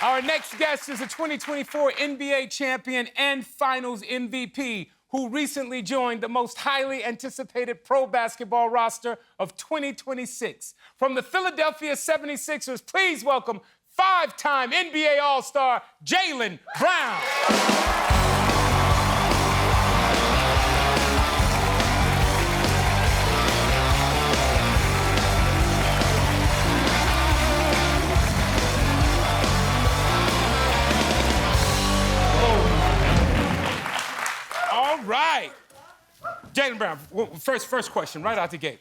Our next guest is a 2024 NBA champion and Finals MVP who recently joined the most highly anticipated pro basketball roster of 2026. From the Philadelphia 76ers, please welcome five-time NBA All-Star Jaylen Brown. All right. Jaylen Brown, first question, right out the gate.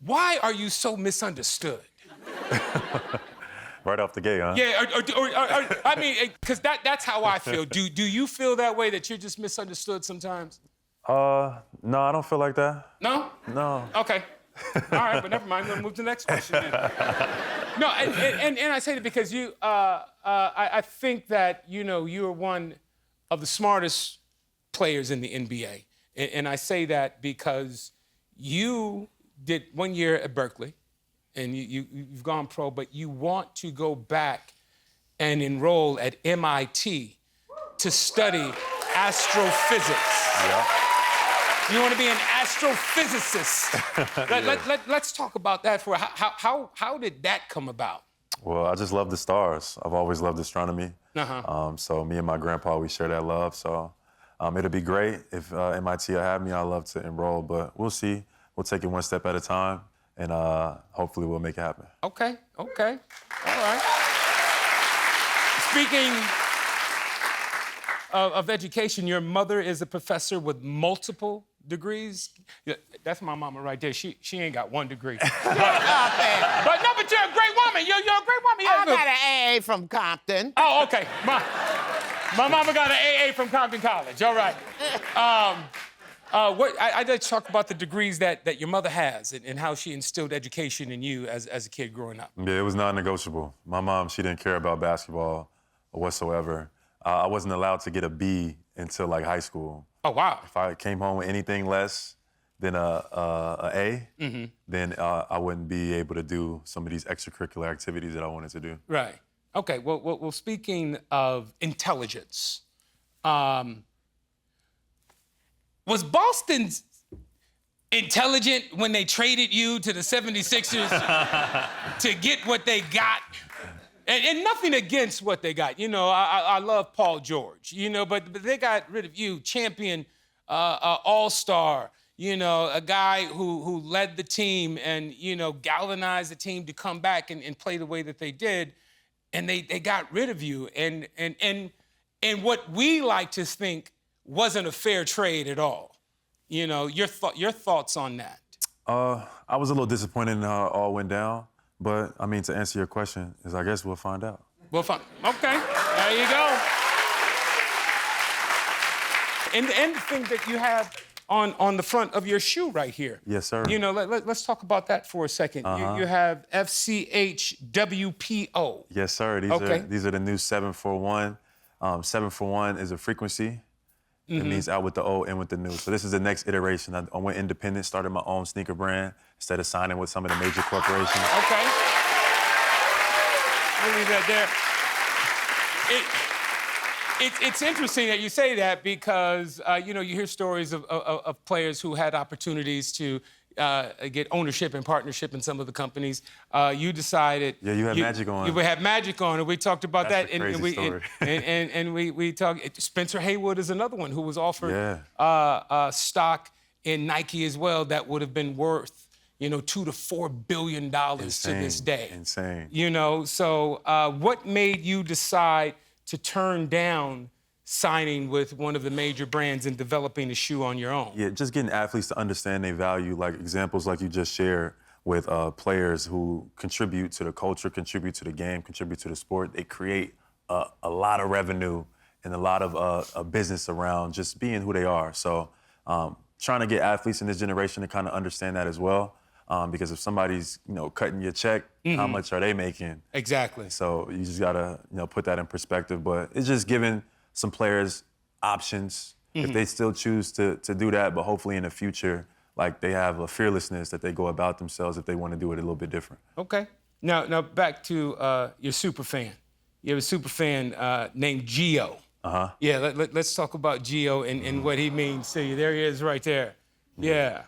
Why are you so misunderstood? Right off the gate, huh? Yeah, I mean, because that's how I feel. Do you feel that way, that you're just misunderstood sometimes? No, I don't feel like that. No? No. Okay. All right, but never mind. I'm going to move to the next question then. No, and I say that because I think that, you know, you're one of the smartest players in the NBA. And I say that because you did 1 year at Berkeley, and you've gone pro, but you want to go back and enroll at MIT to study astrophysics. Yeah. You want to be an astrophysicist. Let's talk about that for how did that come about? Well, I just love the stars. I've always loved astronomy. So me and my grandpa, we share that love. So it'll be great if MIT will have me. I'd love to enroll, but we'll see. We'll take it one step at a time, and hopefully we'll make it happen. Okay. All right. Speaking of education, your mother is a professor with multiple degrees. Yeah, that's my mama right there. She ain't got one degree. But you're a great woman. You're a great woman. I got an AA from Compton. Oh, okay. My mama got an AA from Compton College. All right. I'd like to talk about the degrees that your mother has and how she instilled education in you as a kid growing up. Yeah, it was non-negotiable. My mom, she didn't care about basketball whatsoever. I wasn't allowed to get a B until like high school. Oh, wow. If I came home with anything less than a A, then I wouldn't be able to do some of these extracurricular activities that I wanted to do. Right. Okay. Well, speaking of intelligence, was Boston intelligent when they traded you to the 76ers to get what they got? And nothing against what they got. You know, I love Paul George, you know, but they got rid of you, champion, all-star, you know, a guy who led the team and, you know, galvanized the team to come back and play the way that they did. And they got rid of you. And what we like to think wasn't a fair trade at all. You know, your thoughts on that? I was a little disappointed in how it all went down. But, I mean, to answer your question, is I guess we'll find out. We'll find. Okay, there you go. And the thing that you have on the front of your shoe right here. Yes, sir. You know, let's talk about that for a second. You have FCHWPO. Yes, sir. These are the new 741. 741 is a frequency. It means out with the old, in with the new. So this is the next iteration. I went independent, started my own sneaker brand instead of signing with some of the major corporations. Okay. We'll leave that there. It's interesting that you say that because, you know, you hear stories of players who had opportunities to get ownership and partnership in some of the companies. You decided... Yeah, you had magic on. You had magic on, and we talked about That's that. A crazy story. And we talked... Spencer Haywood is another one who was offered stock in Nike as well that would have been worth, you know, $2 to $4 billion to this day. Insane. You know, so what made you decide to turn down signing with one of the major brands and developing a shoe on your own? Yeah, just getting athletes to understand their value, like examples like you just shared with players who contribute to the culture, contribute to the game, contribute to the sport. They create a lot of revenue and a lot of business around just being who they are. So trying to get athletes in this generation to kind of understand that as well. Because if somebody's, you know, cutting your check, how much are they making? Exactly. So you just gotta, you know, put that in perspective. But it's just giving some players options if they still choose to do that. But hopefully in the future, like they have a fearlessness that they go about themselves if they want to do it a little bit different. Okay. Now back to your super fan. You have a super fan named Gio. Yeah, let's talk about Gio and what he means to you. There he is right there. Yeah.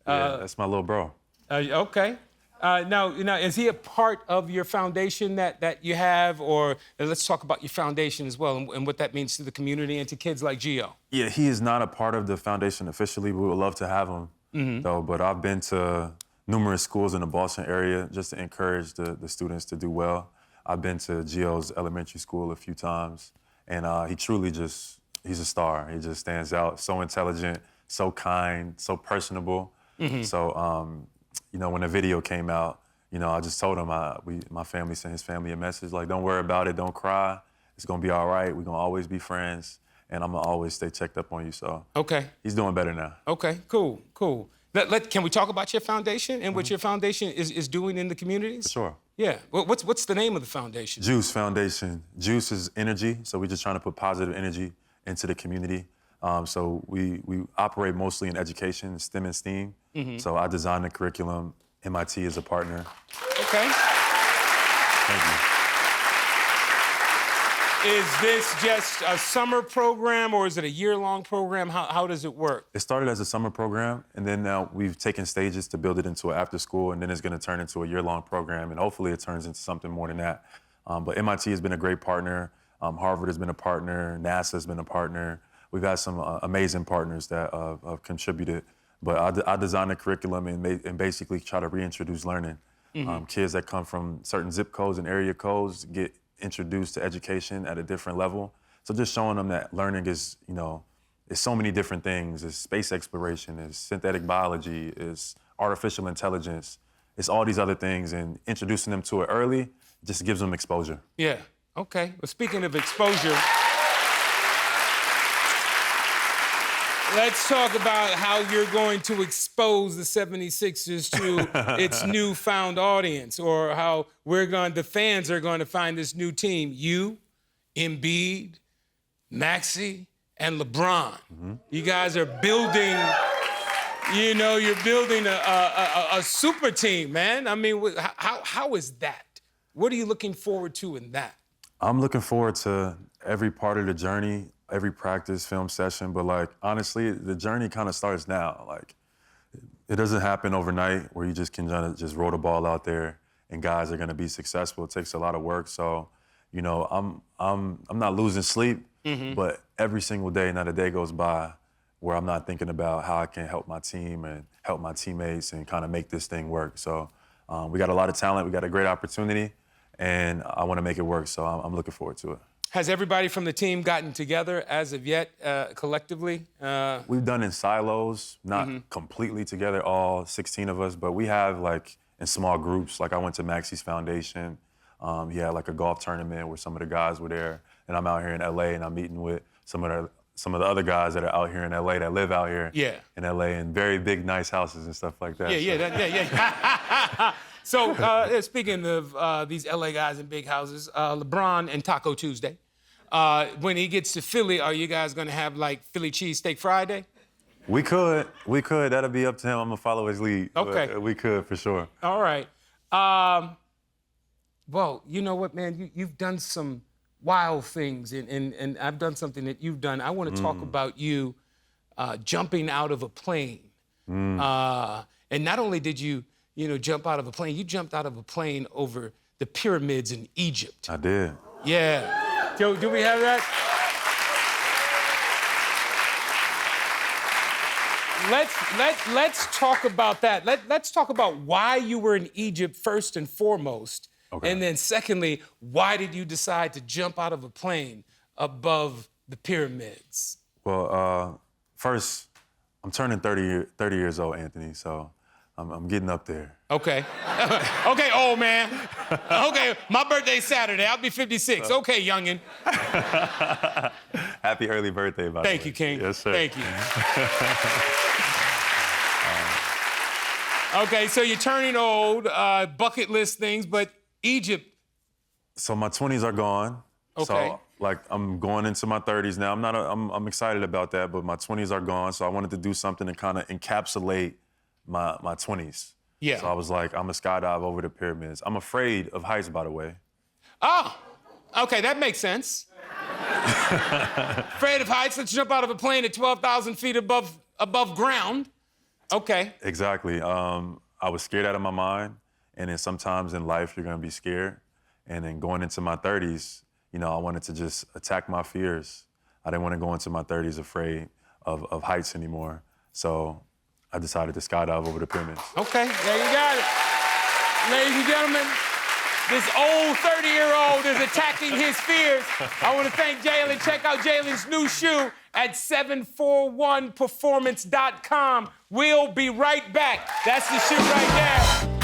Yeah, that's my little bro. Okay. Now, is he a part of your foundation that you have? Or let's talk about your foundation as well and what that means to the community and to kids like Gio. Yeah, he is not a part of the foundation officially. We would love to have him, though. But I've been to numerous schools in the Boston area just to encourage the students to do well. I've been to Gio's elementary school a few times, and he truly he's a star. He just stands out, so intelligent, so kind, so personable. So, when the video came out, I just told him, my family sent his family a message, like, don't worry about it, don't cry. It's gonna be all right. We're gonna always be friends, and I'm gonna always stay checked up on you. So okay, he's doing better now. Okay, cool. Can we talk about your foundation and what your foundation is doing in the communities? Sure. Yeah. What's the name of the foundation? Juice Foundation. Juice is energy, so we're just trying to put positive energy into the community. So we operate mostly in education, STEM and STEAM. So I designed the curriculum. MIT is a partner. Okay. Thank you. Is this just a summer program or is it a year-long program? How does it work? It started as a summer program, and then now we've taken stages to build it into an after-school, and then it's going to turn into a year-long program, and hopefully it turns into something more than that. But MIT has been a great partner. Harvard has been a partner. NASA has been a partner. We've had some amazing partners that have contributed. But I designed the curriculum and basically try to reintroduce learning. Kids that come from certain zip codes and area codes get introduced to education at a different level. So just showing them that learning is, it's so many different things. It's space exploration, it's synthetic biology, it's artificial intelligence. It's all these other things, and introducing them to it early just gives them exposure. Yeah, okay. Well, speaking of exposure, let's talk about how you're going to expose the 76ers to its newfound audience, or how the fans are going to find this new team. You, Embiid, Maxey, and LeBron. You guys are building, you're building a super team, man. I mean, how is that? What are you looking forward to in that? I'm looking forward to every part of the journey, every practice, film session, but honestly, the journey kind of starts now. It doesn't happen overnight where you just can just roll the ball out there and guys are gonna be successful. It takes a lot of work. So, I'm not losing sleep, but every single day, not a day goes by where I'm not thinking about how I can help my team and help my teammates and kind of make this thing work. So we got a lot of talent, we got a great opportunity, and I wanna make it work, so I'm looking forward to it. Has everybody from the team gotten together as of yet, collectively? We've done in silos, not completely together, all 16 of us, but we have in small groups. I went to Maxey's foundation. He had a golf tournament where some of the guys were there, and I'm out here in LA and I'm meeting with some of the other guys that are out here in LA that live out here in LA in very big, nice houses and stuff like that. Yeah. So speaking of these LA guys in big houses, LeBron and Taco Tuesday. When he gets to Philly, are you guys gonna have Philly cheesesteak Friday? We could. That'll be up to him. I'm gonna follow his lead. Okay. We could for sure. All right. Well, you know what, man? You've done some wild things, and I've done something that you've done. I want to talk about you jumping out of a plane. And not only did you jump out of a plane, you jumped out of a plane over the pyramids in Egypt. I did. Yeah. Do we have that? Let's talk about that. Let's talk about why you were in Egypt first and foremost. Okay. And then secondly, why did you decide to jump out of a plane above the pyramids? Well, first, I'm turning 30 years old, Anthony, so I'm getting up there. Okay. Okay, old man. Okay, my birthday's Saturday. I'll be 56. Okay, youngin'. Happy early birthday, by the way. Thank you, King. Yes, sir. Thank you. Okay, so you're turning old, bucket list things, but Egypt. So my 20s are gone. Okay. So I'm going into my 30s now. I'm excited about that, but my 20s are gone. So I wanted to do something to kind of encapsulate my 20s. Yeah. So I was like, I'm gonna skydive over the pyramids. I'm afraid of heights, by the way. Oh, Okay, that makes sense. Afraid of heights, let's jump out of a plane at 12,000 feet above ground. Okay. Exactly. I was scared out of my mind, and then sometimes in life you're gonna be scared. And then going into my 30s, you know, I wanted to just attack my fears. I didn't want to go into my 30s afraid of heights anymore. So I decided to skydive over the pyramids. Okay, there you got it. Ladies and gentlemen, this old 30-year-old is attacking his fears. I want to thank Jaylen. Check out Jaylen's new shoe at 741performance.com. We'll be right back. That's the shoe right there.